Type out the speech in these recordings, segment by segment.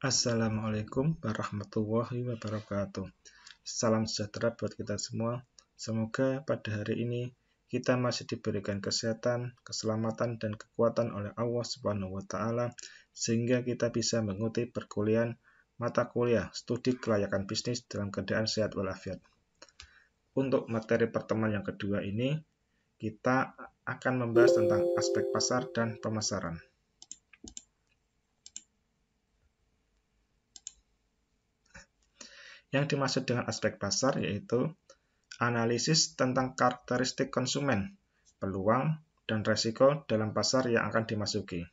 Assalamualaikum warahmatullahi wabarakatuh. Salam sejahtera buat kita semua. Semoga pada hari ini kita masih diberikan kesehatan, keselamatan, dan kekuatan oleh Allah Subhanahu wa Ta'ala, sehingga kita bisa mengikuti perkuliahan mata kuliah studi kelayakan bisnis dalam keadaan sehat walafiat. Untuk materi pertemuan yang kedua ini, kita akan membahas tentang aspek pasar dan pemasaran. Yang dimaksud dengan aspek pasar yaitu analisis tentang karakteristik konsumen, peluang, dan resiko dalam pasar yang akan dimasuki.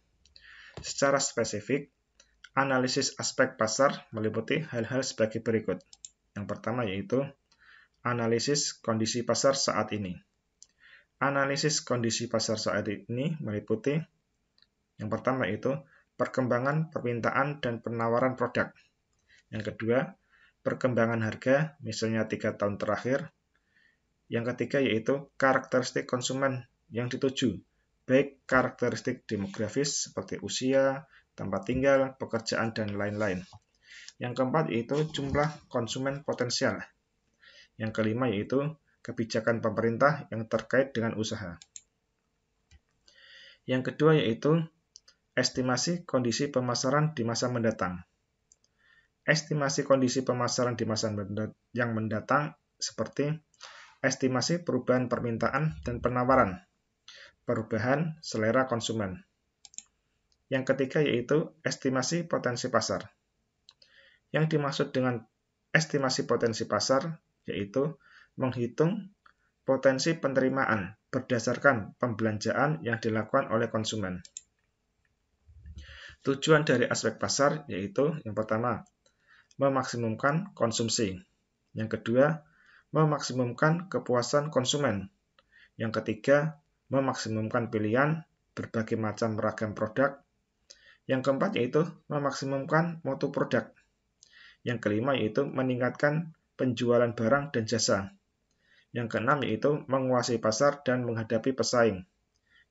Secara spesifik, analisis aspek pasar meliputi hal-hal sebagai berikut. Yang pertama yaitu analisis kondisi pasar saat ini. Analisis kondisi pasar saat ini meliputi yang pertama yaitu perkembangan permintaan dan penawaran produk. Yang kedua, perkembangan harga, misalnya 3 tahun terakhir. Yang ketiga yaitu karakteristik konsumen yang dituju, baik karakteristik demografis seperti usia, tempat tinggal, pekerjaan, dan lain-lain. Yang keempat yaitu jumlah konsumen potensial. Yang kelima yaitu kebijakan pemerintah yang terkait dengan usaha. Yang kedua yaitu estimasi kondisi pemasaran di masa mendatang. Estimasi kondisi pemasaran di masa yang mendatang seperti estimasi perubahan permintaan dan penawaran, perubahan selera konsumen. Yang ketiga yaitu estimasi potensi pasar. Yang dimaksud dengan estimasi potensi pasar yaitu menghitung potensi penerimaan berdasarkan pembelanjaan yang dilakukan oleh konsumen. Tujuan dari aspek pasar yaitu yang pertama, memaksimumkan konsumsi. Yang kedua, memaksimumkan kepuasan konsumen. Yang ketiga, memaksimumkan pilihan berbagai macam ragam produk. Yang keempat yaitu memaksimumkan mutu produk. Yang kelima yaitu meningkatkan penjualan barang dan jasa. Yang keenam yaitu menguasai pasar dan menghadapi pesaing.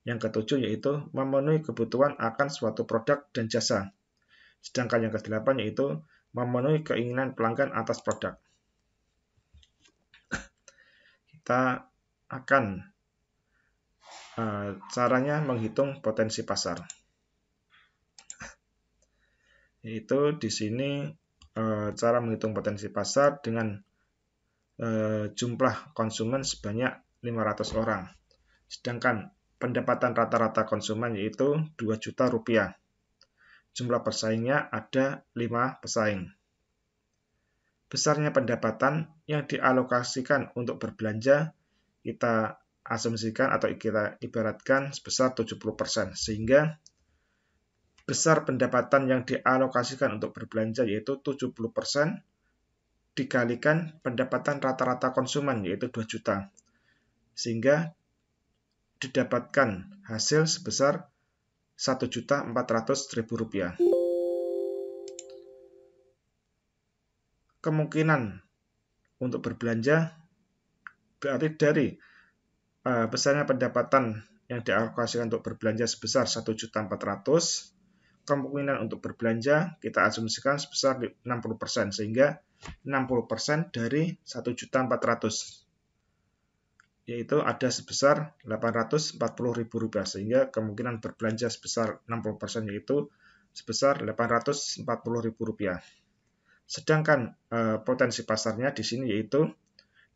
Yang ketujuh yaitu memenuhi kebutuhan akan suatu produk dan jasa. Sedangkan yang kedelapan yaitu memenuhi keinginan pelanggan atas produk. Kita akan caranya menghitung potensi pasar. Yaitu di sini cara menghitung potensi pasar dengan jumlah konsumen sebanyak 500 orang. Sedangkan pendapatan rata-rata konsumen yaitu 2 juta rupiah. Jumlah pesaingnya ada 5 pesaing. Besarnya pendapatan yang dialokasikan untuk berbelanja kita asumsikan atau kita ibaratkan sebesar 70%, sehingga besar pendapatan yang dialokasikan untuk berbelanja yaitu 70% dikalikan pendapatan rata-rata konsumen yaitu 2 juta, sehingga didapatkan hasil sebesar 1.400.000 rupiah. Kemungkinan untuk berbelanja berarti dari besarnya pendapatan yang dialokasikan untuk berbelanja sebesar 1.400.000, kemungkinan untuk berbelanja kita asumsikan sebesar 60%, sehingga 60% dari 1.400.000 yaitu ada sebesar 840.000 rupiah, sehingga kemungkinan berbelanja sebesar 60% yaitu sebesar 840.000 rupiah. Sedangkan potensi pasarnya di sini yaitu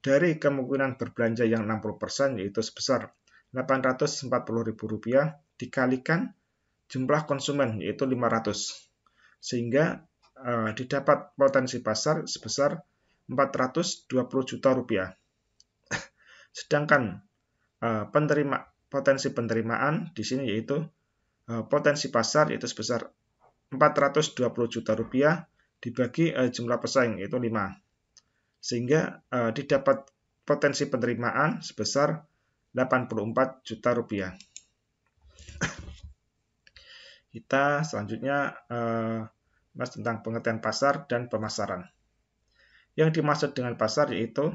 dari kemungkinan berbelanja yang 60% yaitu sebesar 840.000 rupiah dikalikan jumlah konsumen yaitu 500, sehingga didapat potensi pasar sebesar 420 juta rupiah. Sedangkan potensi penerimaan di sini yaitu potensi pasar yaitu sebesar 420 juta rupiah dibagi jumlah pesaing yaitu 5, sehingga didapat potensi penerimaan sebesar 84 juta rupiah. Kita selanjutnya bahas tentang pengertian pasar dan pemasaran. Yang dimaksud dengan pasar yaitu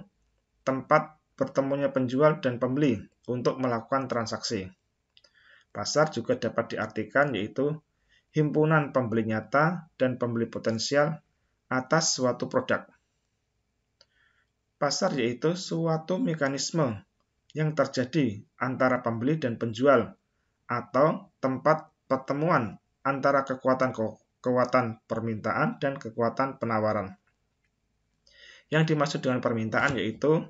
tempat bertemunya penjual dan pembeli untuk melakukan transaksi. Pasar juga dapat diartikan yaitu himpunan pembeli nyata dan pembeli potensial atas suatu produk. Pasar yaitu suatu mekanisme yang terjadi antara pembeli dan penjual atau tempat pertemuan antara kekuatan permintaan dan kekuatan penawaran. Yang dimaksud dengan permintaan yaitu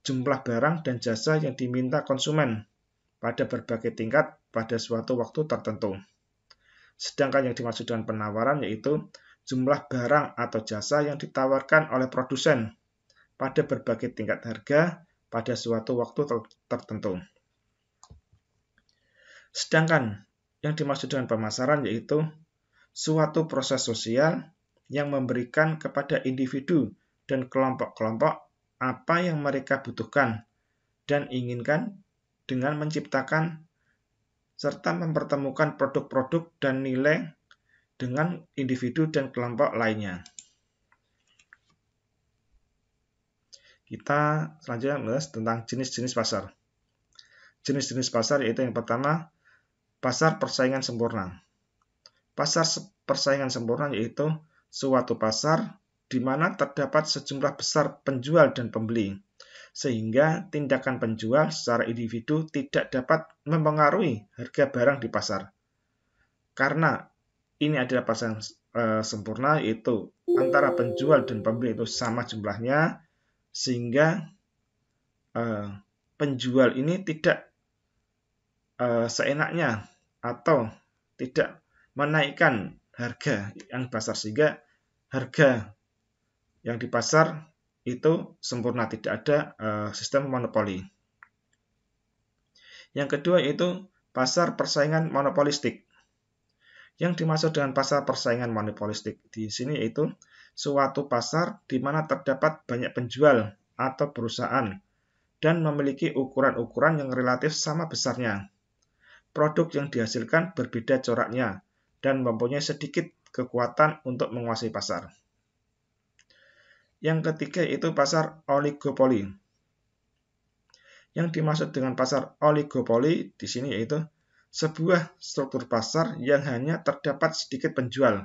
jumlah barang dan jasa yang diminta konsumen pada berbagai tingkat pada suatu waktu tertentu. Sedangkan yang dimaksud dengan penawaran yaitu jumlah barang atau jasa yang ditawarkan oleh produsen pada berbagai tingkat harga pada suatu waktu tertentu. Sedangkan yang dimaksud dengan pemasaran yaitu suatu proses sosial yang memberikan kepada individu dan kelompok-kelompok apa yang mereka butuhkan dan inginkan dengan menciptakan serta mempertemukan produk-produk dan nilai dengan individu dan kelompok lainnya. Kita selanjutnya membahas tentang jenis-jenis pasar. Jenis-jenis pasar yaitu yang pertama, pasar persaingan sempurna. Pasar persaingan sempurna yaitu suatu pasar di mana terdapat sejumlah besar penjual dan pembeli, sehingga tindakan penjual secara individu tidak dapat mempengaruhi harga barang di pasar. Karena ini adalah pasar sempurna, yaitu antara penjual dan pembeli itu sama jumlahnya, sehingga penjual ini tidak seenaknya atau tidak menaikkan harga yang di pasar, sehingga harga yang di pasar itu sempurna, tidak ada sistem monopoli. Yang kedua yaitu pasar persaingan monopolistik. Yang dimaksud dengan pasar persaingan monopolistik di sini yaitu suatu pasar di mana terdapat banyak penjual atau perusahaan dan memiliki ukuran-ukuran yang relatif sama besarnya. Produk yang dihasilkan berbeda coraknya dan mempunyai sedikit kekuatan untuk menguasai pasar. Yang ketiga yaitu pasar oligopoli. Yang dimaksud dengan pasar oligopoli di sini yaitu sebuah struktur pasar yang hanya terdapat sedikit penjual.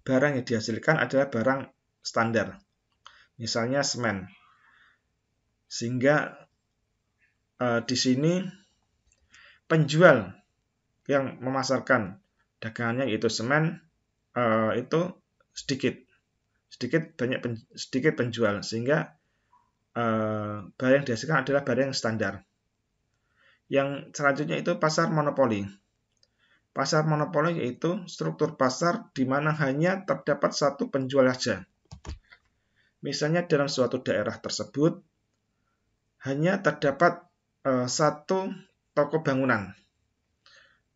Barang yang dihasilkan adalah barang standar, misalnya semen. Sehingga di sini penjual yang memasarkan dagangannya yaitu semen itu sedikit penjual, sehingga barang yang dihasilkan adalah barang yang standar. Yang selanjutnya itu pasar monopoli. Pasar monopoli yaitu struktur pasar di mana hanya terdapat satu penjual saja. Misalnya dalam suatu daerah tersebut hanya terdapat satu toko bangunan.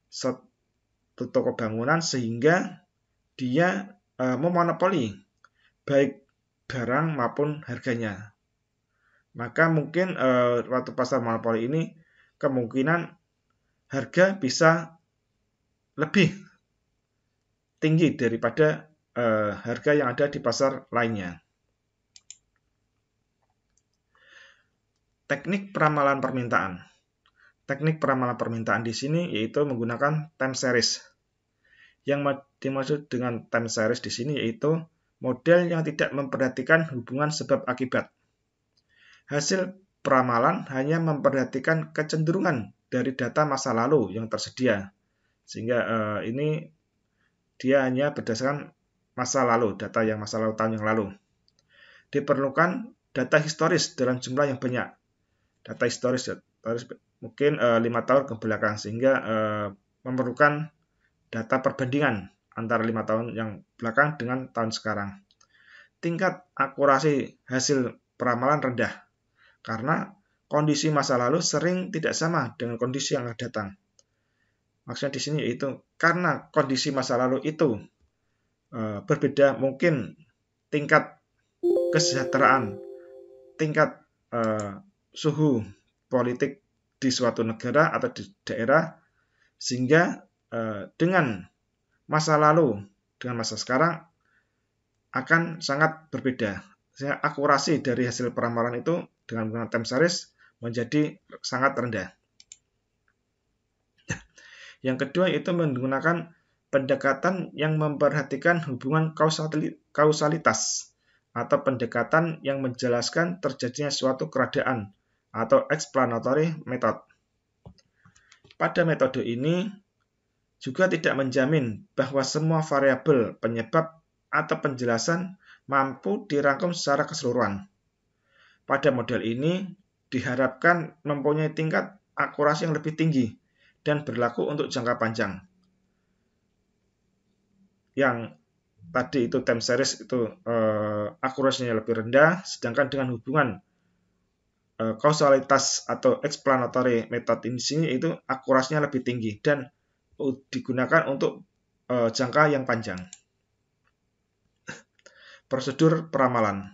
Satu toko bangunan sehingga dia memonopoli baik barang maupun harganya. Maka mungkin waktu pasar monopoli ini kemungkinan harga bisa lebih tinggi daripada harga yang ada di pasar lainnya. Teknik peramalan permintaan. Teknik peramalan permintaan di sini yaitu menggunakan time series. Yang dimaksud dengan time series di sini yaitu model yang tidak memperhatikan hubungan sebab akibat. Hasil peramalan hanya memperhatikan kecenderungan dari data masa lalu yang tersedia. Sehingga ini dia hanya berdasarkan masa lalu, data yang masa lalu tahun yang lalu. Diperlukan data historis dalam jumlah yang banyak. Data historis mungkin 5 tahun ke belakang, sehingga memerlukan data perbandingan antara 5 tahun yang belakang dengan tahun sekarang. Tingkat akurasi hasil peramalan rendah, karena kondisi masa lalu sering tidak sama dengan kondisi yang akan datang. Maksudnya di sini yaitu karena kondisi masa lalu itu berbeda, mungkin tingkat kesejahteraan, tingkat suhu politik di suatu negara atau di daerah, sehingga dengan masa lalu dengan masa sekarang akan sangat berbeda. Sehingga akurasi dari hasil peramalan itu dengan menggunakan time series menjadi sangat rendah. Yang kedua itu menggunakan pendekatan yang memperhatikan hubungan kausalitas atau pendekatan yang menjelaskan terjadinya suatu keadaan atau explanatory method. Pada metode ini juga tidak menjamin bahwa semua variabel penyebab atau penjelasan mampu dirangkum secara keseluruhan. Pada model ini diharapkan mempunyai tingkat akurasi yang lebih tinggi dan berlaku untuk jangka panjang. Yang tadi itu time series itu akurasinya lebih rendah, sedangkan dengan hubungan kausalitas atau explanatory method di sini itu akurasinya lebih tinggi dan digunakan untuk jangka yang panjang. Prosedur peramalan.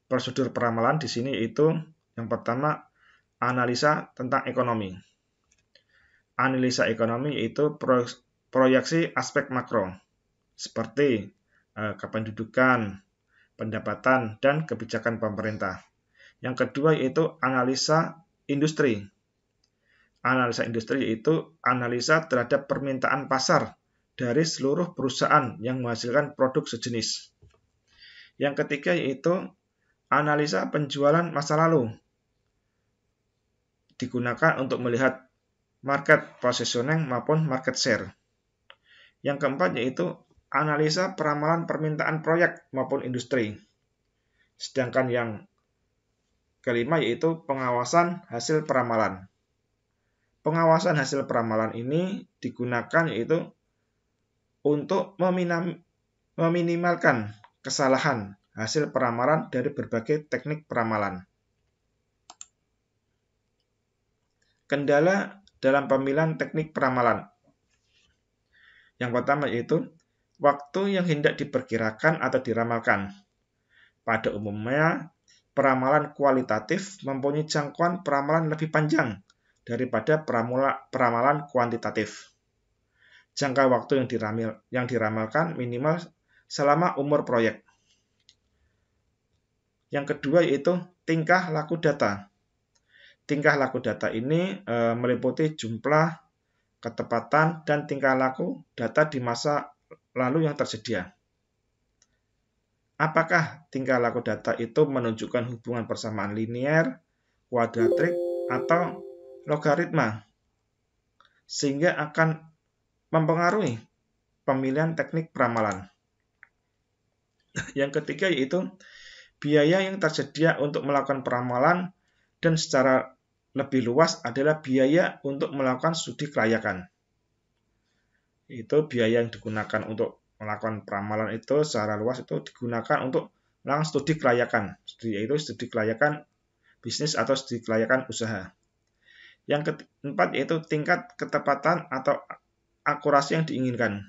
Prosedur peramalan di sini itu yang pertama analisa tentang ekonomi. Analisa ekonomi yaitu proyeksi aspek makro seperti kependudukan, pendapatan, dan kebijakan pemerintah. Yang kedua yaitu analisa industri. Analisa industri yaitu analisa terhadap permintaan pasar dari seluruh perusahaan yang menghasilkan produk sejenis. Yang ketiga yaitu analisa penjualan masa lalu. Digunakan untuk melihat market positioning maupun market share. Yang keempat yaitu analisa peramalan permintaan proyek maupun industri. Sedangkan yang kelima yaitu pengawasan hasil peramalan. Pengawasan hasil peramalan ini digunakan yaitu untuk meminimalkan kesalahan hasil peramalan dari berbagai teknik peramalan. Kendala dalam pemilihan teknik peramalan. Yang pertama yaitu waktu yang hendak diperkirakan atau diramalkan. Pada umumnya, peramalan kualitatif mempunyai jangkauan peramalan lebih panjang daripada peramalan kuantitatif. Jangka waktu yang diramalkan minimal selama umur proyek. Yang kedua yaitu tingkah laku data. Tingkah laku data ini meliputi jumlah, ketepatan, dan tingkah laku data di masa lalu yang tersedia. Apakah tingkah laku data itu menunjukkan hubungan persamaan linear, kuadratrik, atau logaritma, sehingga akan mempengaruhi pemilihan teknik peramalan. Yang ketiga yaitu biaya yang tersedia untuk melakukan peramalan dan secara lebih luas adalah biaya untuk melakukan studi kelayakan. Itu biaya yang digunakan untuk melakukan peramalan itu secara luas itu digunakan untuk melakukan studi kelayakan, yaitu studi kelayakan bisnis atau studi kelayakan usaha. Yang keempat yaitu tingkat ketepatan atau akurasi yang diinginkan.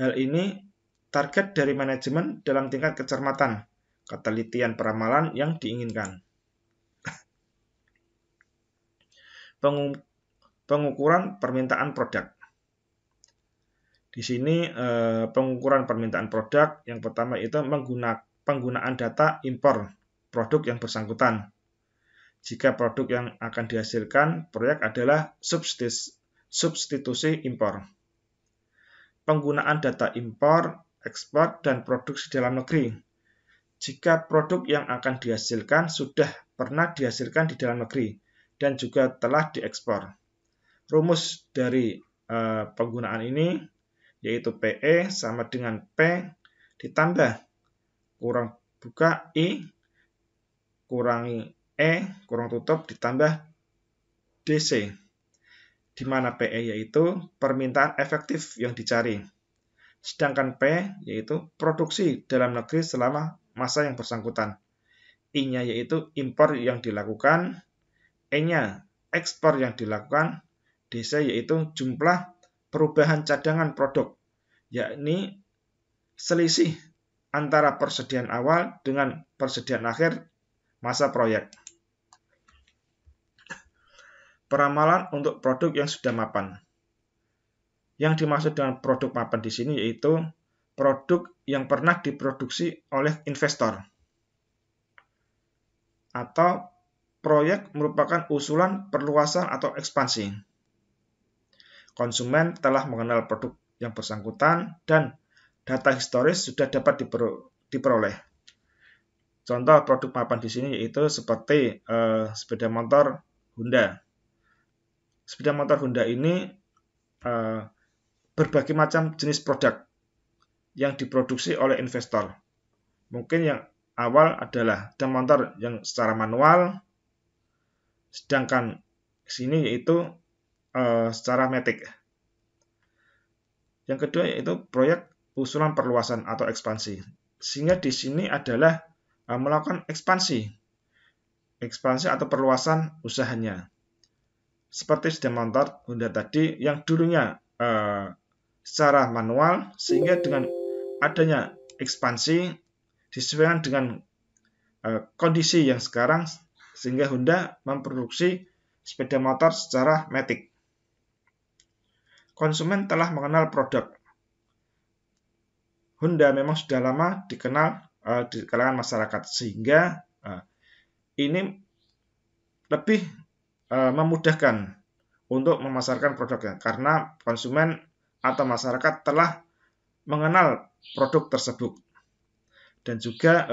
Hal ini target dari manajemen dalam tingkat kecermatan ketelitian peramalan yang diinginkan. Pengukuran permintaan produk. Di sini pengukuran permintaan produk yang pertama itu penggunaan data impor produk yang bersangkutan. Jika produk yang akan dihasilkan proyek adalah substitusi impor. Penggunaan data impor, ekspor, dan produksi dalam negeri. Jika produk yang akan dihasilkan sudah pernah dihasilkan di dalam negeri dan juga telah diekspor. Rumus dari penggunaan ini yaitu PE sama dengan P ditambah kurang buka I kurangi E kurang tutup ditambah DC, di mana PE yaitu permintaan efektif yang dicari, sedangkan P yaitu produksi dalam negeri selama masa yang bersangkutan. I-nya yaitu impor yang dilakukan, E-nya ekspor yang dilakukan, DC yaitu jumlah perubahan cadangan produk, yakni selisih antara persediaan awal dengan persediaan akhir masa proyek. Peramalan untuk produk yang sudah mapan. Yang dimaksud dengan produk mapan di sini yaitu produk yang pernah diproduksi oleh investor. Atau proyek merupakan usulan perluasan atau ekspansi. konsumen telah mengenal produk yang bersangkutan dan data historis sudah dapat diperoleh. Contoh produk mapan di sini yaitu seperti sepeda motor Honda. Sepeda motor Honda ini berbagai macam jenis produk yang diproduksi oleh investor. Mungkin yang awal adalah sepeda motor yang secara manual, sedangkan sini yaitu secara matic. Yang kedua yaitu proyek usulan perluasan atau ekspansi. Sehingga di sini adalah melakukan ekspansi atau perluasan usahanya. Seperti sepeda motor Honda tadi yang dulunya secara manual, sehingga dengan adanya ekspansi disesuaikan dengan kondisi yang sekarang, sehingga Honda memproduksi sepeda motor secara matic. Konsumen telah mengenal produk. Honda memang sudah lama dikenal di kalangan masyarakat, sehingga ini lebih memudahkan untuk memasarkan produknya karena konsumen atau masyarakat telah mengenal produk tersebut. Dan juga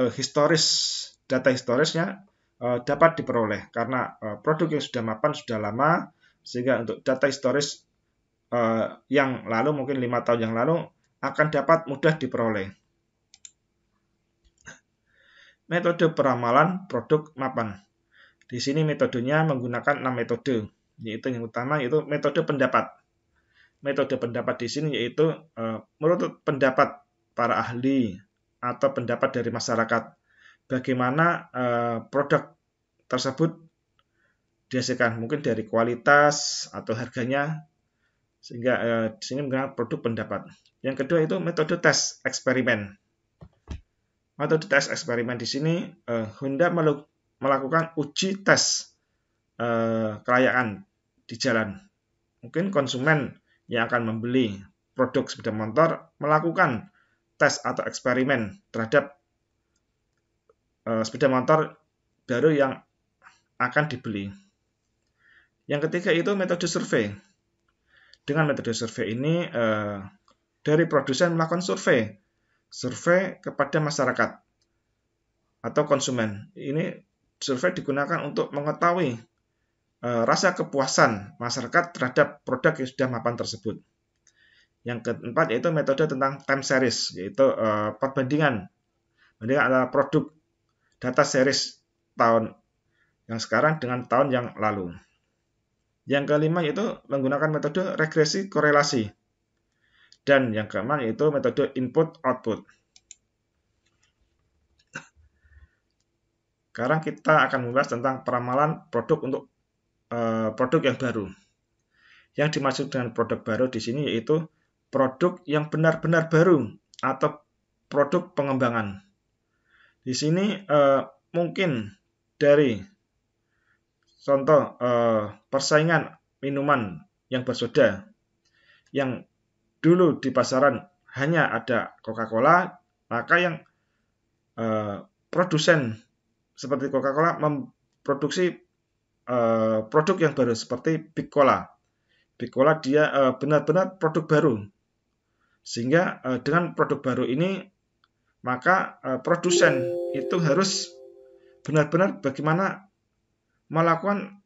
data historisnya dapat diperoleh karena produk yang sudah mapan sudah lama, sehingga untuk data historis yang lalu mungkin 5 tahun yang lalu akan dapat mudah diperoleh. Metode peramalan produk mapan. Di sini metodenya menggunakan 6 metode, yaitu yang utama yaitu metode pendapat. Metode pendapat di sini yaitu menurut pendapat para ahli atau pendapat dari masyarakat, bagaimana produk tersebut dihasilkan, mungkin dari kualitas atau harganya, sehingga di sini menggunakan produk pendapat. Yang kedua itu metode tes eksperimen. Metode tes eksperimen di sini Honda melakukan uji tes kelayakan di jalan. Mungkin konsumen yang akan membeli produk sepeda motor melakukan tes atau eksperimen terhadap sepeda motor baru yang akan dibeli. Yang ketiga itu metode survei. Dengan metode survei ini, dari produsen melakukan survei kepada masyarakat atau konsumen. Ini survei digunakan untuk mengetahui rasa kepuasan masyarakat terhadap produk yang sudah mapan tersebut. Yang keempat yaitu metode tentang time series, yaitu perbandingan antara produk data series tahun yang sekarang dengan tahun yang lalu. Yang kelima yaitu menggunakan metode regresi korelasi. Dan yang keenam yaitu metode input-output. Sekarang kita akan membahas tentang peramalan produk untuk produk yang baru. Yang dimaksud dengan produk baru di sini yaitu produk yang benar-benar baru atau produk pengembangan. Di sini mungkin dari contoh persaingan minuman yang bersoda yang dulu di pasaran hanya ada Coca-Cola, maka yang produsen seperti Coca-Cola memproduksi produk yang baru seperti Big Cola. Big Cola dia benar-benar produk baru. Sehingga dengan produk baru ini maka produsen itu harus benar-benar bagaimana melakukan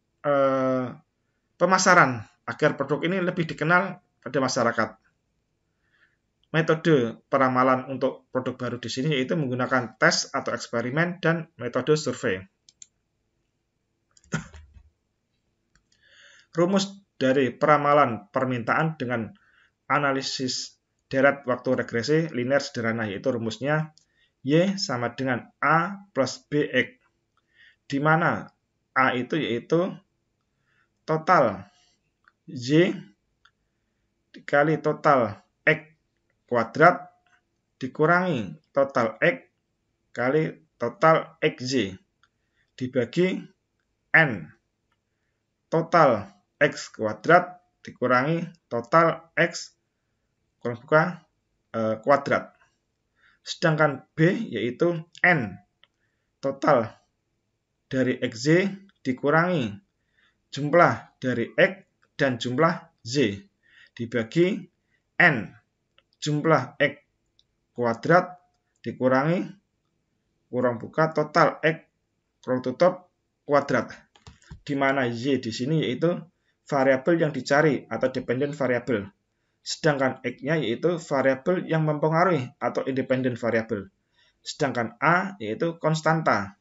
pemasaran agar produk ini lebih dikenal pada masyarakat. Metode peramalan untuk produk baru di sini yaitu menggunakan tes atau eksperimen dan metode survei. Rumus dari peramalan permintaan dengan analisis deret waktu regresi linear sederhana, yaitu rumusnya Y sama dengan A plus BX, di mana A itu yaitu total Y dikali total X kuadrat dikurangi total X kali total XY dibagi N total X kuadrat dikurangi total X kurang buka kuadrat. Sedangkan B yaitu N total dari XY dikurangi jumlah dari X dan jumlah Z dibagi N jumlah X kuadrat dikurangi kurang buka total X kurang tutup kuadrat, di mana Y di sini yaitu variabel yang dicari atau dependent variable, sedangkan X-nya yaitu variabel yang mempengaruhi atau independent variable, sedangkan A yaitu konstanta,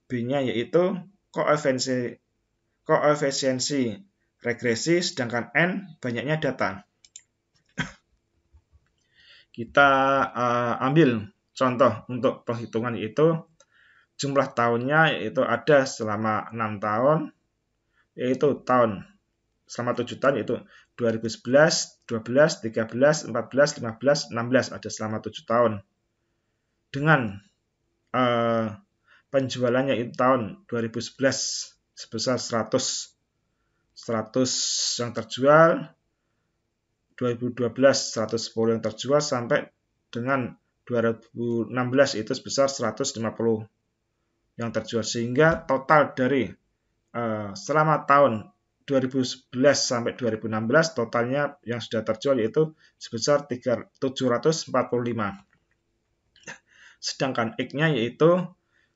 B-nya yaitu koefisiensi regresi, sedangkan N banyaknya data. Kita ambil contoh untuk penghitungan, yaitu jumlah tahunnya yaitu ada selama 6 tahun, yaitu tahun selama 7 tahun yaitu 2011, 12, 13, 14, 15, 16 ada selama 7 tahun. Dengan penjualannya itu tahun 2011 sebesar 100 yang terjual, 2012 110 yang terjual, sampai dengan 2016 itu sebesar 150 yang terjual, sehingga total dari selama tahun 2011 sampai 2016 totalnya yang sudah terjual yaitu sebesar 745. Sedangkan X-nya yaitu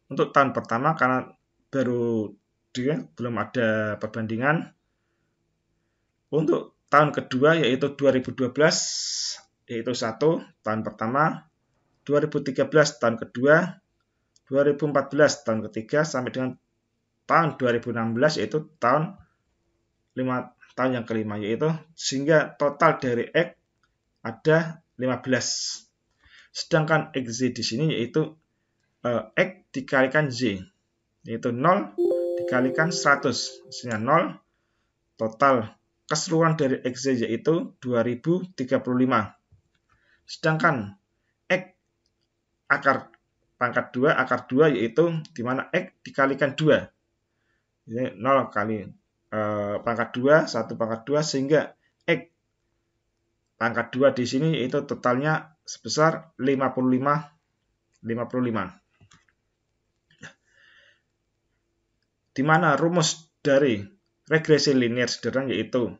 untuk tahun pertama karena baru belum ada perbandingan. Untuk tahun kedua yaitu 2012 yaitu 1 tahun pertama, 2013 tahun kedua, 2014 tahun ketiga, sampai dengan tahun 2016 yaitu tahun 5 tahun yang kelima, yaitu sehingga total dari X ada 15. Sedangkan XZ di sini yaitu X dikalikan Z, yaitu 0 dikalikan 100, hasilnya 0. Total keseluruhan dari XZ yaitu 2035. Sedangkan X akar pangkat 2, akar 2 yaitu di mana X dikalikan 2. Jadi 0 kali pangkat 2, 1 pangkat 2, sehingga X pangkat 2 di sini yaitu totalnya sebesar 55. Di mana rumus dari regresi linear sederhana yaitu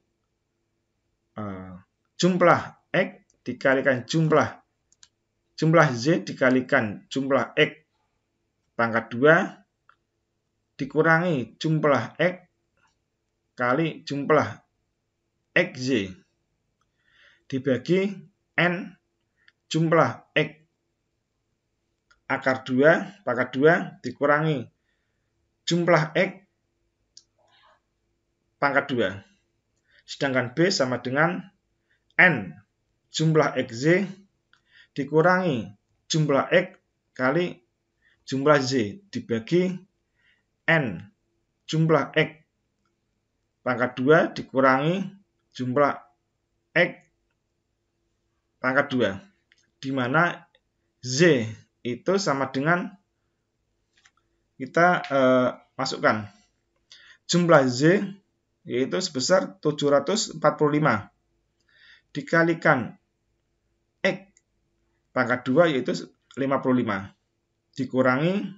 jumlah X dikalikan jumlah Z dikalikan jumlah X pangkat 2 dikurangi jumlah X kali jumlah XZ dibagi N jumlah X akar 2 pangkat 2 dikurangi jumlah X pangkat 2. Sedangkan B sama dengan N jumlah XZ dikurangi jumlah X kali jumlah Z dibagi N jumlah X pangkat 2 dikurangi jumlah X pangkat 2, di mana Z itu sama dengan kita masukkan jumlah Z yaitu sebesar 745 dikalikan X pangkat 2 yaitu 55 dikurangi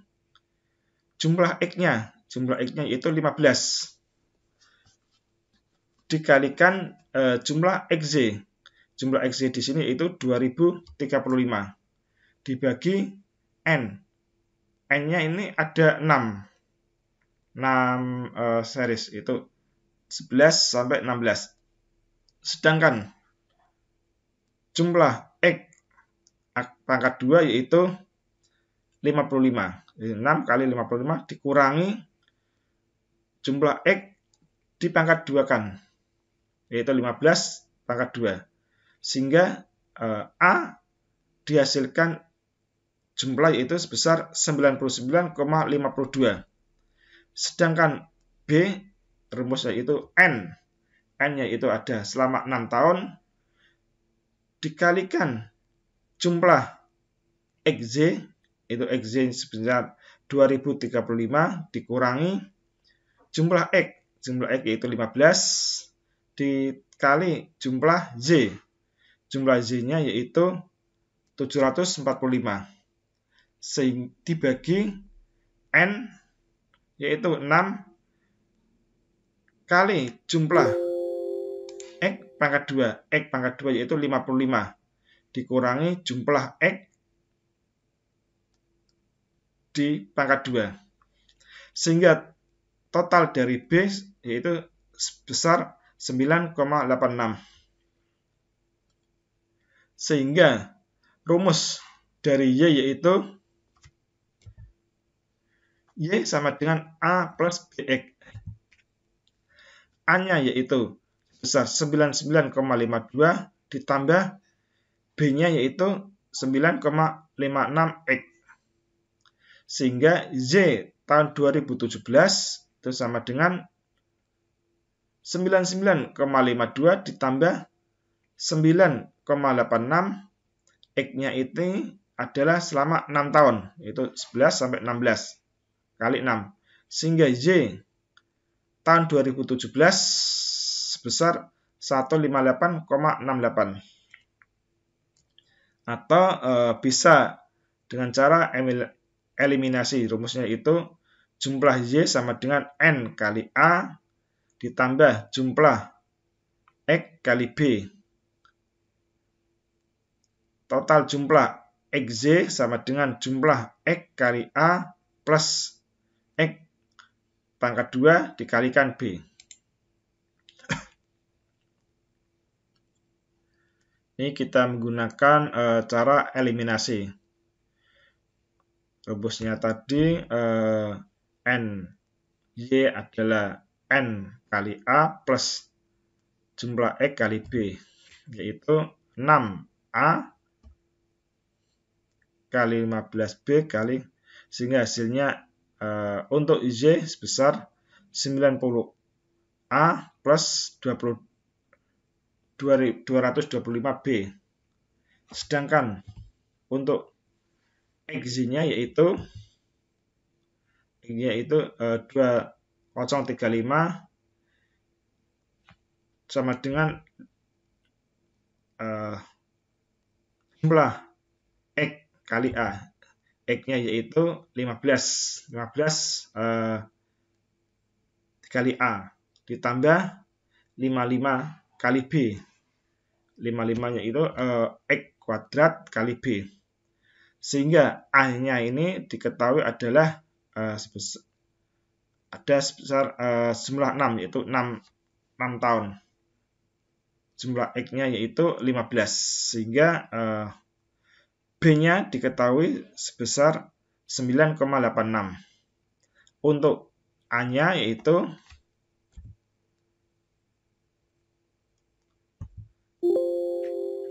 jumlah X-nya yaitu 15 dikalikan jumlah XZ. Jumlah XZ di sini itu 2035 dibagi N. N-nya ini ada 6 series itu 11 sampai 16. Sedangkan jumlah X pangkat 2 yaitu 55. Jadi 6 kali 55 dikurangi jumlah X di pangkat 2 kan, yaitu 15 pangkat 2. Sehingga A dihasilkan jumlah yaitu sebesar 99,52. Sedangkan B rumusnya itu N. N-nya itu ada selama 6 tahun dikalikan jumlah XZ, itu XZ sebesar 2035 dikurangi jumlah X. Jumlah X yaitu 15 dikali jumlah Z. Jumlah Z-nya yaitu 745. Sehingga dibagi N yaitu 6 kali jumlah X pangkat 2. X pangkat 2 yaitu 55. Dikurangi jumlah X di pangkat 2. Sehingga total dari B yaitu sebesar 9,86. Sehingga rumus dari Y yaitu Y sama dengan A plus BX. A-nya yaitu sebesar 99,52 ditambah B-nya yaitu 9,56X. Sehingga Y tahun 2017 itu sama dengan 99,52 ditambah 9,86. X-nya itu adalah selama 6 tahun, yaitu 11 sampai 16 kali 6. Sehingga Y tahun 2017 sebesar 158,68. Atau bisa dengan cara eliminasi. Rumusnya itu jumlah Y sama dengan N kali A ditambah jumlah X kali B. Total jumlah XY sama dengan jumlah X kali A plus X pangkat 2 dikalikan B. Ini kita menggunakan cara eliminasi. Rumusnya tadi N Y adalah N kali A plus jumlah X kali B, yaitu 6A kali 15B kali, sehingga hasilnya untuk Y sebesar 90A plus 225B. Sedangkan untuk X-nya yaitu 2035 sama dengan jumlah X kali A. X-nya yaitu 15 kali A ditambah 55 kali B. 55-nya itu X kuadrat kali B. Sehingga A-nya ini diketahui adalah sebesar jumlah 6, yaitu 6 tahun. Jumlah X-nya yaitu 15. Sehingga B-nya diketahui sebesar 9,86. Untuk A-nya yaitu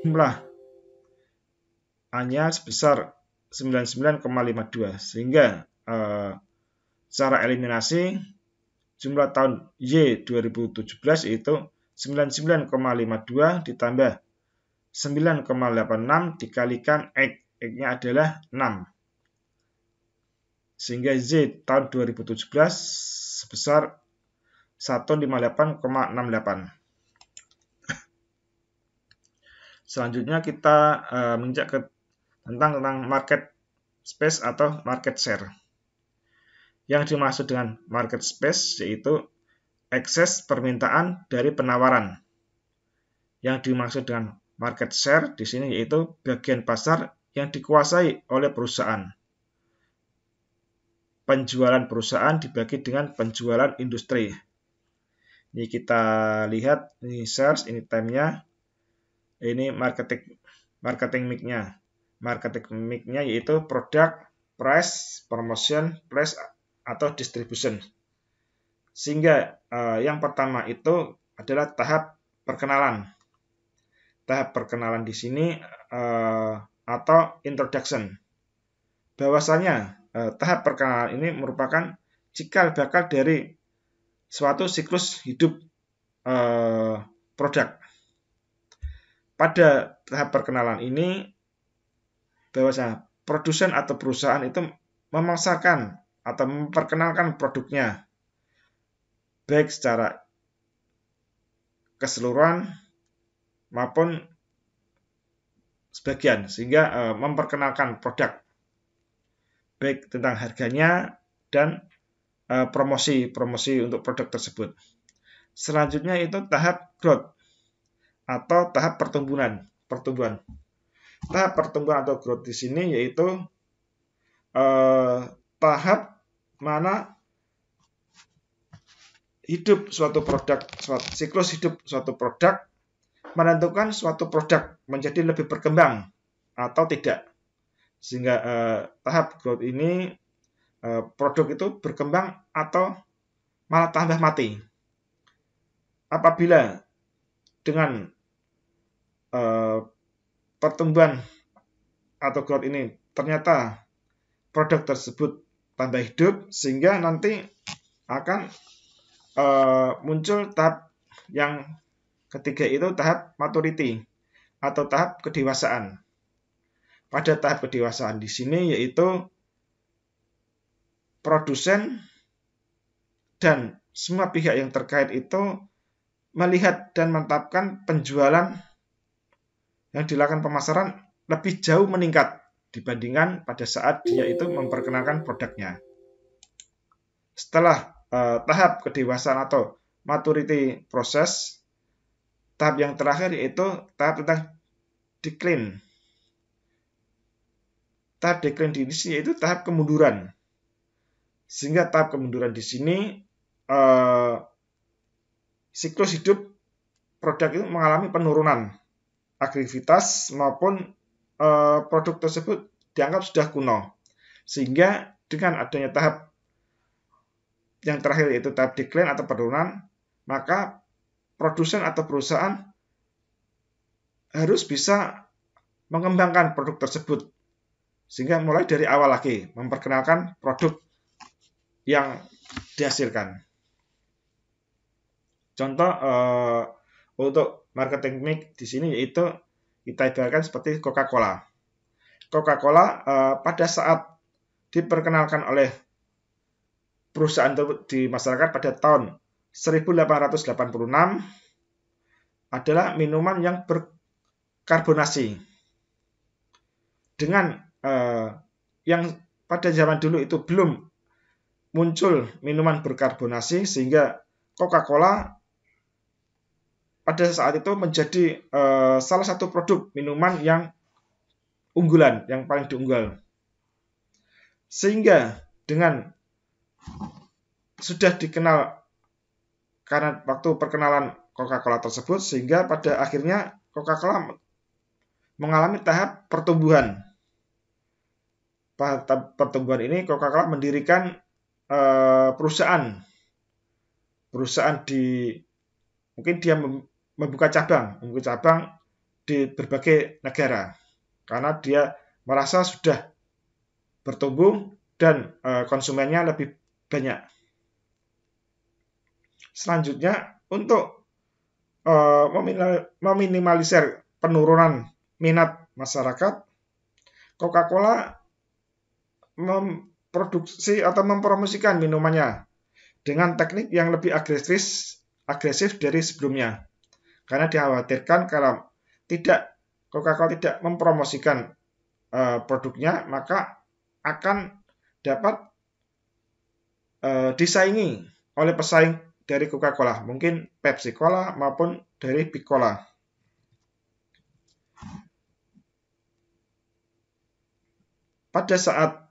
jumlah A-nya sebesar 99,52. Sehingga secara eliminasi jumlah tahun Y 2017 yaitu 99,52 ditambah 9,86 dikalikan X. X-nya adalah 6. Sehingga Z tahun 2017 sebesar 158,68. Selanjutnya kita menginjak tentang market space atau market share. Yang dimaksud dengan market space yaitu ekses permintaan dari penawaran. Yang dimaksud dengan market share di sini yaitu bagian pasar yang dikuasai oleh perusahaan. Penjualan perusahaan dibagi dengan penjualan industri. Ini kita lihat, ini sales, ini time-nya, ini marketing mix-nya. Marketing mix-nya yaitu product, price, promotion, place, atau distribution. Sehingga yang pertama itu adalah tahap perkenalan. Tahap perkenalan di sini atau introduction. Bahwasanya tahap perkenalan ini merupakan cikal bakal dari suatu siklus hidup produk. Pada tahap perkenalan ini, bahwasanya produsen atau perusahaan itu memasarkan atau memperkenalkan produknya, baik secara keseluruhan maupun sebagian, sehingga memperkenalkan produk, baik tentang harganya dan promosi untuk produk tersebut. Selanjutnya itu tahap growth atau tahap pertumbuhan. Tahap pertumbuhan atau growth di sini yaitu tahap mana siklus hidup suatu produk menentukan suatu produk menjadi lebih berkembang atau tidak. Sehingga tahap growth ini produk itu berkembang atau malah tambah mati. Apabila dengan pertumbuhan atau growth ini ternyata produk tersebut tambah hidup, sehingga nanti akan muncul tahap yang ketiga, itu tahap maturity atau tahap kedewasaan. Pada tahap kedewasaan di sini yaitu produsen dan semua pihak yang terkait itu melihat dan menetapkan penjualan yang dilakukan pemasaran lebih jauh meningkat dibandingkan pada saat dia itu memperkenalkan produknya. Setelah tahap kedewasaan atau maturity proses, tahap yang terakhir yaitu tahap tentang decline. Tahap decline di sini yaitu tahap kemunduran. Sehingga tahap kemunduran di sini siklus hidup produk itu mengalami penurunan aktivitas maupun produk tersebut dianggap sudah kuno. Sehingga dengan adanya tahap yang terakhir yaitu tahap decline atau penurunan, maka produsen atau perusahaan harus bisa mengembangkan produk tersebut. Sehingga mulai dari awal lagi memperkenalkan produk yang dihasilkan. Contoh untuk marketing mix di sini yaitu kita ibaratkan seperti Coca-Cola. Coca-Cola pada saat diperkenalkan oleh perusahaan di masyarakat pada tahun 1886 adalah minuman yang berkarbonasi. Dengan yang pada zaman dulu itu belum muncul minuman berkarbonasi, sehingga Coca-Cola pada saat itu menjadi salah satu produk minuman yang unggulan, yang paling diunggul. Sehingga dengan sudah dikenal karena waktu perkenalan Coca-Cola tersebut, sehingga pada akhirnya Coca-Cola mengalami tahap pertumbuhan. Pada pertumbuhan ini Coca-Cola mendirikan perusahaan mungkin dia membuka cabang di berbagai negara karena dia merasa sudah bertumbuh dan konsumennya lebih banyak. Selanjutnya, untuk meminimalisir penurunan minat masyarakat, Coca-Cola memproduksi atau mempromosikan minumannya dengan teknik yang lebih agresif dari sebelumnya. Karena dikhawatirkan kalau Coca-Cola tidak mempromosikan produknya, maka akan dapat disaingi oleh pesaing dari Coca-Cola, mungkin Pepsi Cola maupun dari Big Cola. Pada saat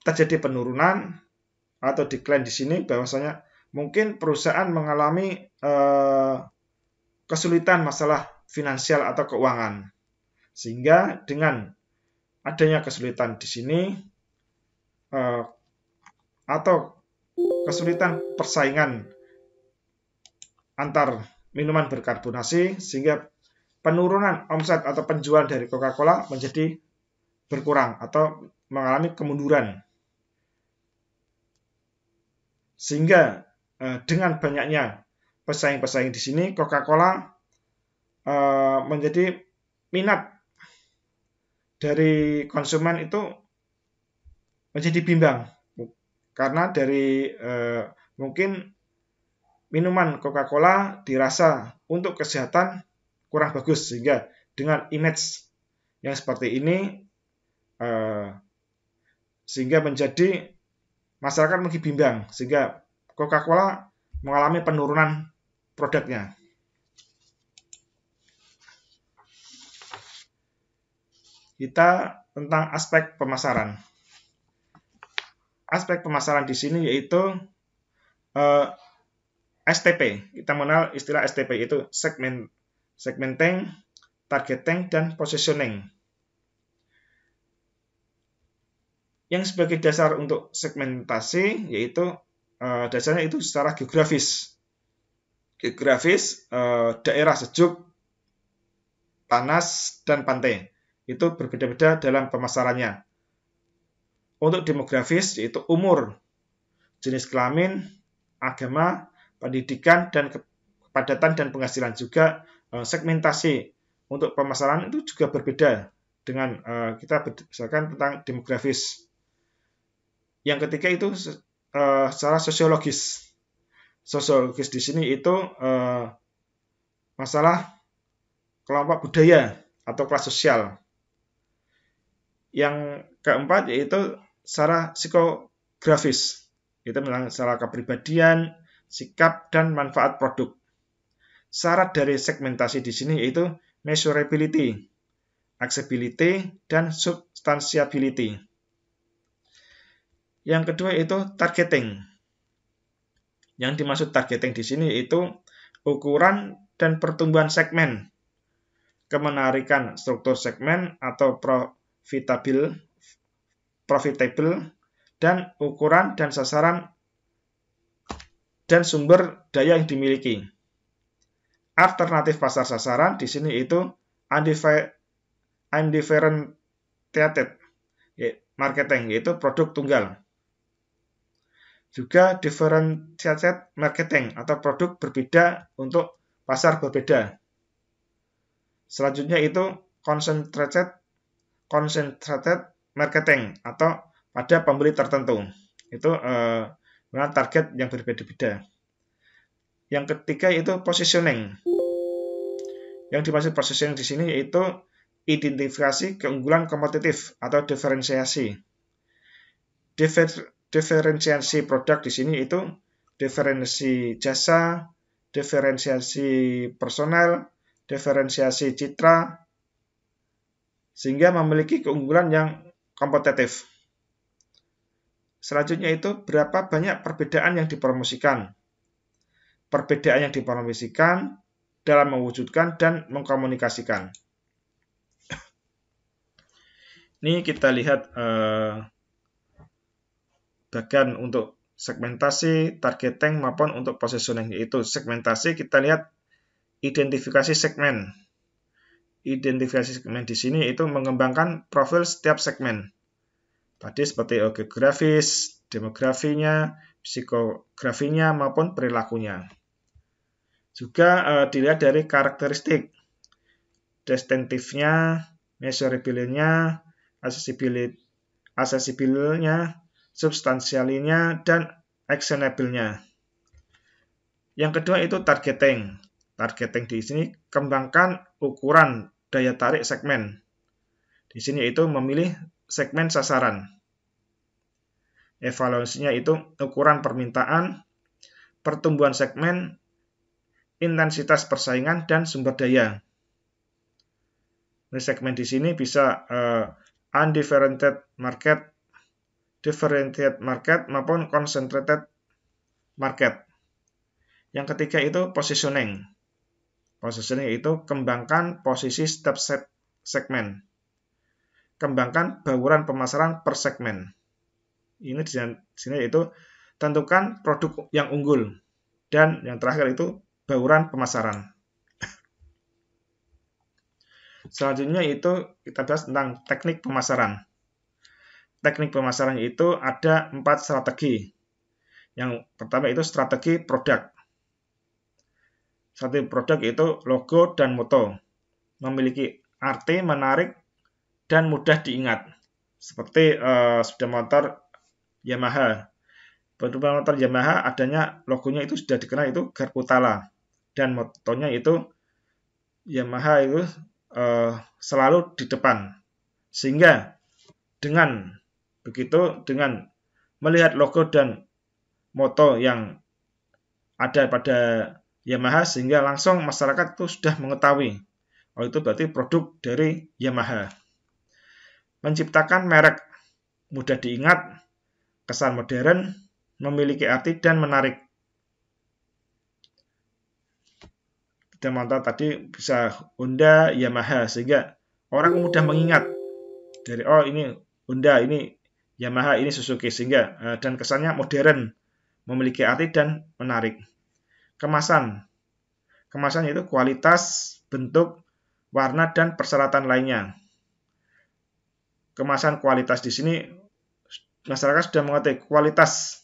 terjadi penurunan atau decline di sini, bahwasanya mungkin perusahaan mengalami kesulitan masalah finansial atau keuangan, sehingga dengan adanya kesulitan di sini atau kesulitan persaingan antar minuman berkarbonasi, sehingga penurunan omset atau penjualan dari Coca-Cola menjadi berkurang atau mengalami kemunduran. Sehingga dengan banyaknya pesaing-pesaing di sini, Coca-Cola menjadi minat dari konsumen itu menjadi bimbang. Karena dari mungkin minuman Coca-Cola dirasa untuk kesehatan kurang bagus, sehingga dengan image yang seperti ini sehingga menjadi masyarakat menjadi bimbang, sehingga Coca-Cola mengalami penurunan produknya. kita tentang aspek pemasaran. Aspek pemasaran di sini yaitu STP. Kita mengenal istilah STP, yaitu segmenting, targeting, dan positioning. Yang sebagai dasar untuk segmentasi yaitu dasarnya itu secara geografis. Geografis, daerah sejuk, panas, dan pantai. Itu berbeda-beda dalam pemasarannya. Untuk demografis yaitu umur, jenis kelamin, agama, pendidikan, dan kepadatan dan penghasilan. Juga segmentasi untuk pemasaran itu juga berbeda dengan kita berdasarkan tentang demografis. Yang ketiga itu secara sosiologis. Sosiologis di sini itu masalah kelompok budaya atau kelas sosial. Yang keempat yaitu secara psikografis. Itu tentang secara kepribadian, sikap, dan manfaat produk. Syarat dari segmentasi di sini yaitu measurability, accessibility, dan substantiability. Yang kedua itu targeting. Yang dimaksud targeting di sini yaitu ukuran dan pertumbuhan segmen, kemenarikan struktur segmen atau profitable, dan ukuran dan sasaran dan sumber daya yang dimiliki. Alternatif pasar sasaran di sini itu undifferentiated marketing, yaitu produk tunggal. Juga differentiated marketing atau produk berbeda untuk pasar berbeda. Selanjutnya itu concentrated marketing atau pada pembeli tertentu. Itu dengan target yang berbeda-beda. Yang ketiga itu positioning. Yang dimaksud positioning di sini yaitu identifikasi keunggulan kompetitif atau diferensiasi. Diferensiasi produk di sini itu diferensiasi jasa, diferensiasi personel, diferensiasi citra, sehingga memiliki keunggulan yang kompetitif. Selanjutnya itu berapa banyak perbedaan yang dipromosikan. Perbedaan yang dipromosikan dalam mewujudkan dan mengkomunikasikan. Ini kita lihat bagian untuk segmentasi, targeting, maupun untuk positioning. Yaitu segmentasi kita lihat identifikasi segmen. Identifikasi segmen di sini itu mengembangkan profil setiap segmen. Tadi seperti geografis, demografinya, psikografinya, maupun perilakunya. Juga dilihat dari karakteristik, distinctive-nya, measurable-nya, accessible-nya, substansialnya, dan actionable-nya. Yang kedua itu targeting. Targeting di sini kembangkan ukuran daya tarik segmen. Di sini itu memilih segmen sasaran. Evaluasinya itu ukuran permintaan, pertumbuhan segmen, intensitas persaingan, dan sumber daya. Ini segmen di sini bisa undifferentiated market, differentiated market, maupun concentrated market. Yang ketiga itu positioning. Positioning itu kembangkan posisi setiap segmen. Kembangkan bauran pemasaran per segmen. Ini di sini itu tentukan produk yang unggul. Dan yang terakhir itu bauran pemasaran. Selanjutnya itu kita bahas tentang teknik pemasaran. Teknik pemasaran itu ada 4 strategi. Yang pertama itu strategi produk. Strategi produk itu logo dan moto. Memiliki arti menarik dan mudah diingat. Seperti sepeda motor Yamaha. Sepeda motor Yamaha adanya logonya itu sudah dikenal itu Garputala. Dan motonya itu Yamaha itu selalu di depan. Sehingga dengan begitu, dengan melihat logo dan moto yang ada pada Yamaha, sehingga langsung masyarakat itu sudah mengetahui. Oh, itu berarti produk dari Yamaha. menciptakan merek mudah diingat, kesan modern, memiliki arti dan menarik. Kita mantap tadi bisa Honda, Yamaha, sehingga orang mudah mengingat dari ini Honda, ini Yamaha, ini Suzuki, sehingga dan kesannya modern, memiliki arti dan menarik. Kemasan itu kualitas, bentuk, warna, dan persyaratan lainnya. Kemasan kualitas di sini masyarakat sudah mengerti kualitas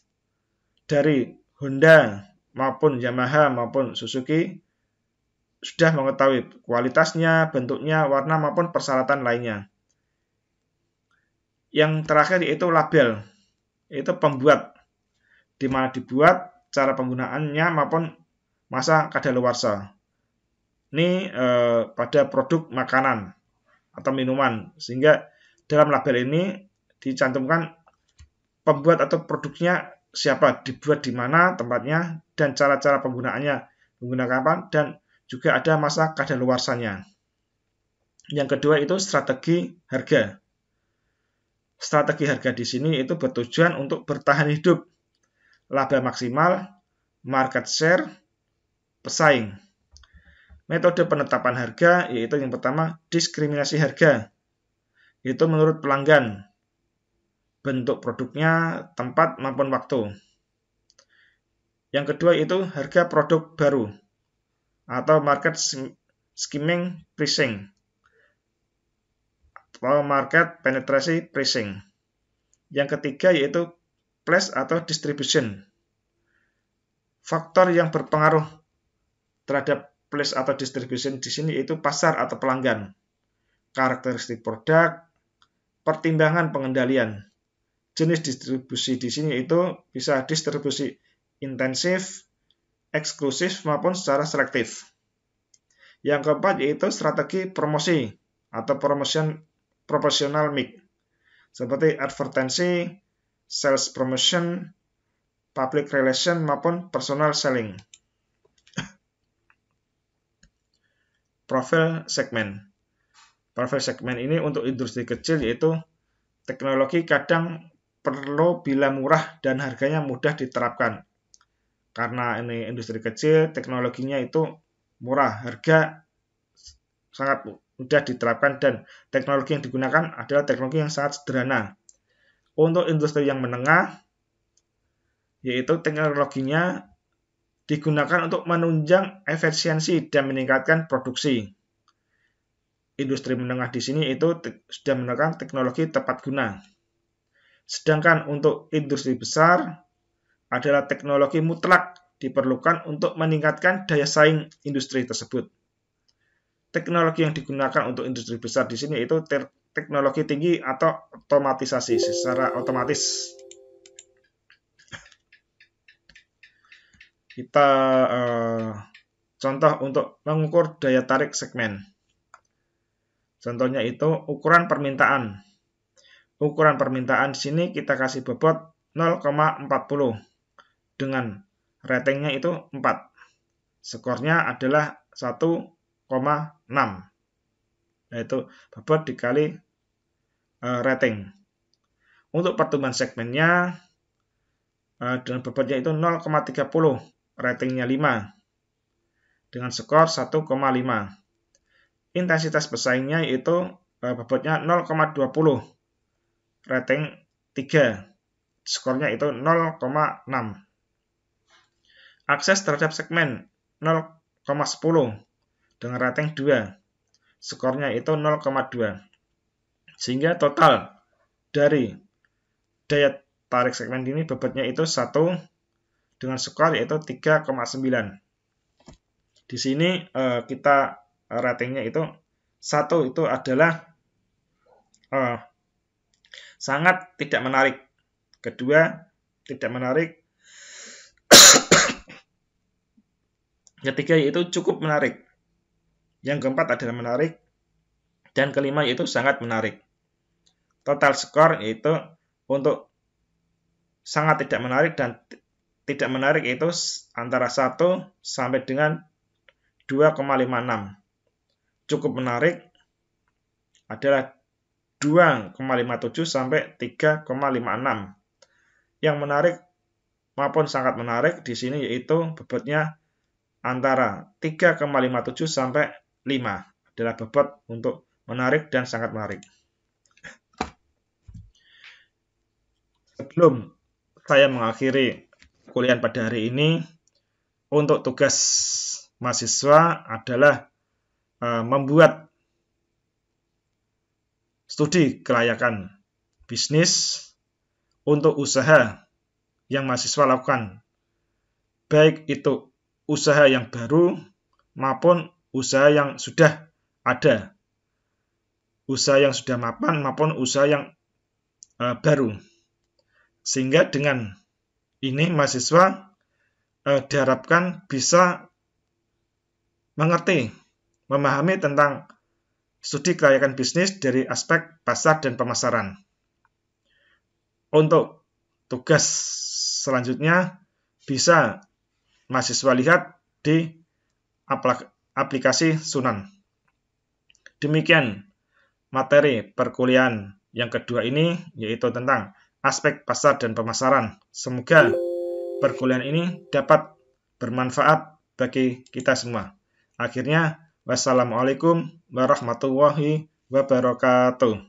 dari Honda maupun Yamaha maupun Suzuki, sudah mengetahui kualitasnya, bentuknya, warna maupun persyaratan lainnya. Yang terakhir yaitu label, itu pembuat, di mana dibuat, cara penggunaannya maupun masa kadaluarsa. Ini pada produk makanan atau minuman, sehingga dalam label ini dicantumkan pembuat atau produknya siapa, dibuat di mana tempatnya, dan cara-cara penggunaannya, menggunakan apa, dan juga ada masa kadaluarsanya. Yang kedua itu strategi harga. Strategi harga di sini itu bertujuan untuk bertahan hidup, laba maksimal, market share, pesaing. Metode penetapan harga yaitu yang pertama diskriminasi harga. Itu menurut pelanggan, bentuk produknya, tempat maupun waktu. Yang kedua itu harga produk baru atau market skimming pricing atau market penetrasi pricing. Yang ketiga yaitu place atau distribution. Faktor yang berpengaruh terhadap place atau distribution di sini itu pasar atau pelanggan, karakteristik produk, pertimbangan pengendalian. Jenis distribusi di sini itu bisa distribusi intensif, eksklusif maupun secara selektif. Yang keempat yaitu strategi promosi atau promotional mix, seperti advertensi, sales promotion, public relation maupun personal selling. Profil segmen. Profil segmen ini untuk industri kecil yaitu teknologi kadang perlu bila murah dan harganya mudah diterapkan. Karena ini industri kecil, teknologinya itu murah, harga sangat mudah diterapkan dan teknologi yang digunakan adalah teknologi yang sangat sederhana. Untuk industri yang menengah, yaitu teknologinya digunakan untuk menunjang efisiensi dan meningkatkan produksi. Industri menengah di sini itu sudah menggunakan teknologi tepat guna. Sedangkan untuk industri besar adalah teknologi mutlak diperlukan untuk meningkatkan daya saing industri tersebut. Teknologi yang digunakan untuk industri besar di sini itu teknologi tinggi atau otomatisasi secara otomatis. Kita contoh untuk mengukur daya tarik segmen. Contohnya itu ukuran permintaan. Ukuran permintaan di sini kita kasih bobot 0,40 dengan ratingnya itu 4. Skornya adalah 1,6. Yaitu bobot dikali rating. Untuk pertumbuhan segmennya dengan bobotnya itu 0,30, ratingnya 5 dengan skor 1,5. Intensitas pesaingnya yaitu bobotnya 0,20, rating 3, skornya itu 0,6. Akses terhadap segmen 0,10 dengan rating 2, skornya itu 0,2. Sehingga total dari daya tarik segmen ini bobotnya itu 1 dengan skor yaitu 3,9. Di sini kita ratingnya itu 1 itu adalah sangat tidak menarik. Kedua, tidak menarik. Ketiga yaitu cukup menarik. Yang keempat adalah menarik. Dan kelima yaitu sangat menarik. Total skor yaitu untuk sangat tidak menarik dan tidak menarik itu antara 1 sampai dengan 2,56. Cukup menarik adalah 2,57 sampai 3,56. Yang menarik maupun sangat menarik di sini yaitu bobotnya antara 3,57 sampai 5 adalah bobot untuk menarik dan sangat menarik. Sebelum saya mengakhiri kuliah pada hari ini, untuk tugas mahasiswa adalah membuat studi kelayakan bisnis untuk usaha yang mahasiswa lakukan, baik itu usaha yang baru maupun usaha yang sudah ada, usaha yang sudah mapan maupun usaha yang baru. Sehingga dengan ini mahasiswa diharapkan bisa mengerti, memahami tentang studi kelayakan bisnis dari aspek pasar dan pemasaran. Untuk tugas selanjutnya bisa mahasiswa lihat di aplikasi Sunan. Demikian materi perkuliahan yang kedua ini, yaitu tentang aspek pasar dan pemasaran. Semoga perkuliahan ini dapat bermanfaat bagi kita semua. Akhirnya, wassalamualaikum warahmatullahi wabarakatuh.